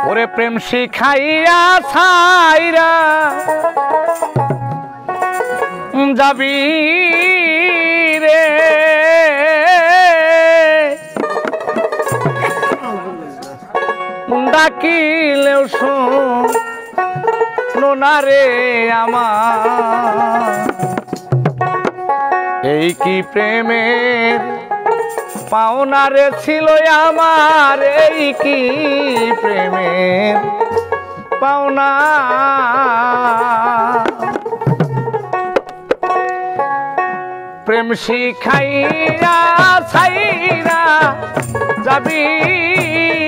ওরে প্রেম শিখাইয়া ছাইরা যাবি রে, ডাকিলেও শোনো না রে আমার। এই কি প্রেমের পাওনা রে ছিল আমার, এই কি প্রেমের পাওনা। প্রেম শিখাইয়া ছাইরা যাবি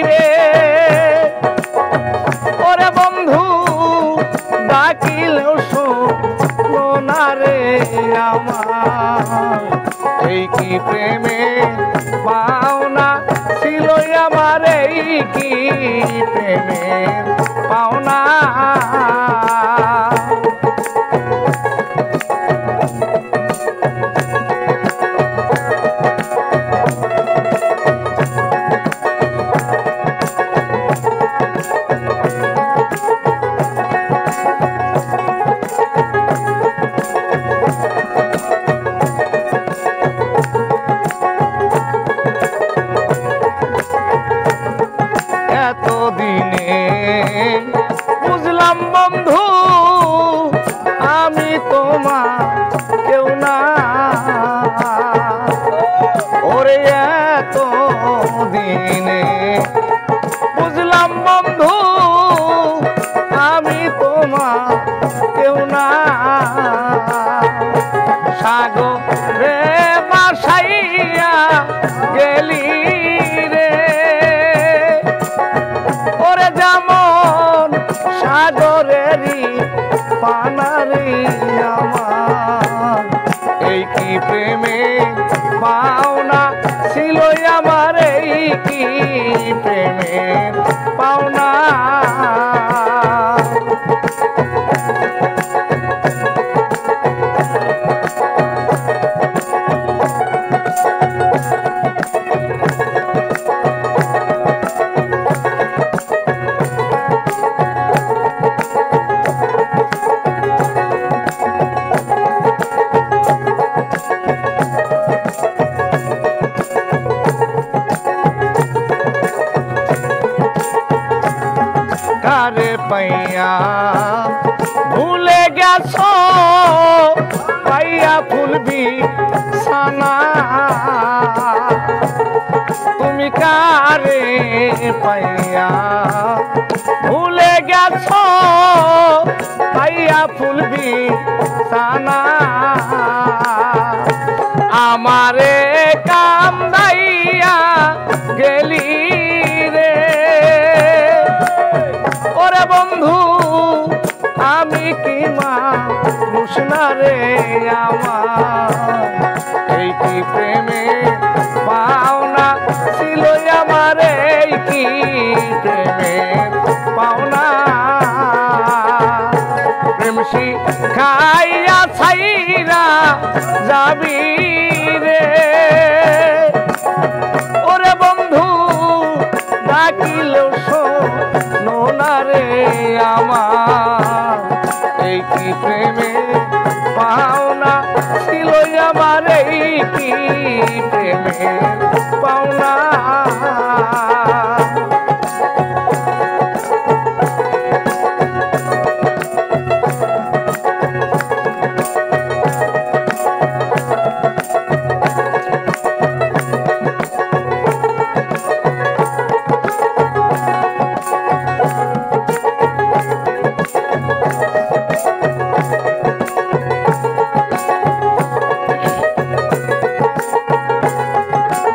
রে, ওরে বন্ধু ডাকিলেও শোনো না রে আমার। এই কি প্রেমের পাওনা ছিল আমার, এই কি প্রেমের পাওনা। বুঝলাম বন্ধু আমি তোমার কেউ না, ওরে এত দিনে বুঝলাম বন্ধু আমি তোমার কেউ না। সাগরে ভাসাইয়া গেলি রে, ওরে যেমন সাগরেরই পানারি আমার। এই কি প্রেমে পাওনা ছিল আমার, এই কি প্রেমের পাওনা। কারে পাইয়া ভুলে গেছো পাইয়া ফুলবি সানা, তুমি কারে পাইয়া ভুলে গেছো পাইয়া ফুলবি সানা। আমারে কান্দাইয়া গেলি রে, ওরে বন্ধু আমি কি মানুষ না রে আমার। এই কি প্রেমে পাওনা ছিল আমার, এই কি প্রেমের পাওনা। প্রেম শিখাইয়া ছাইরা যাবি রে, ওরে বন্ধু ডাকিলেও শোনো না রে আমার। এই কি প্রেমে পাওনা ছিল আমার, এই কি প্রেমের পাওনা।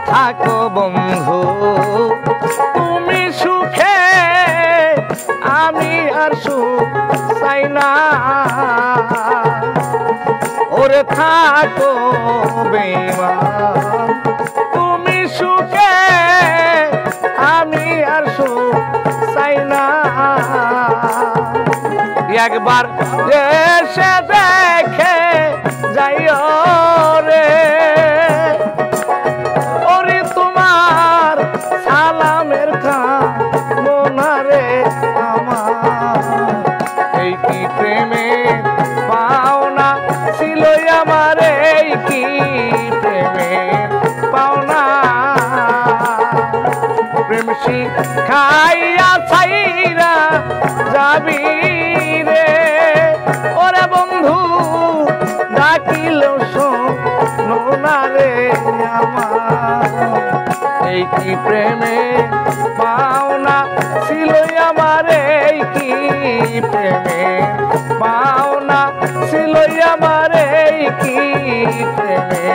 থাকো বন্ধু তুমি সুখে, আমি আর সুখ চাই না। ওরে থাকো বেঈমান তুমি সুখে, আমি আর সুখ চাই না। একবার এসে দেখে যাইও রে, ওরে তোমার এই কি প্রেমে পাওনা ছিল আমার, এই কি প্রেমে পাওনা ছিল আমার, এই কি প্রেমে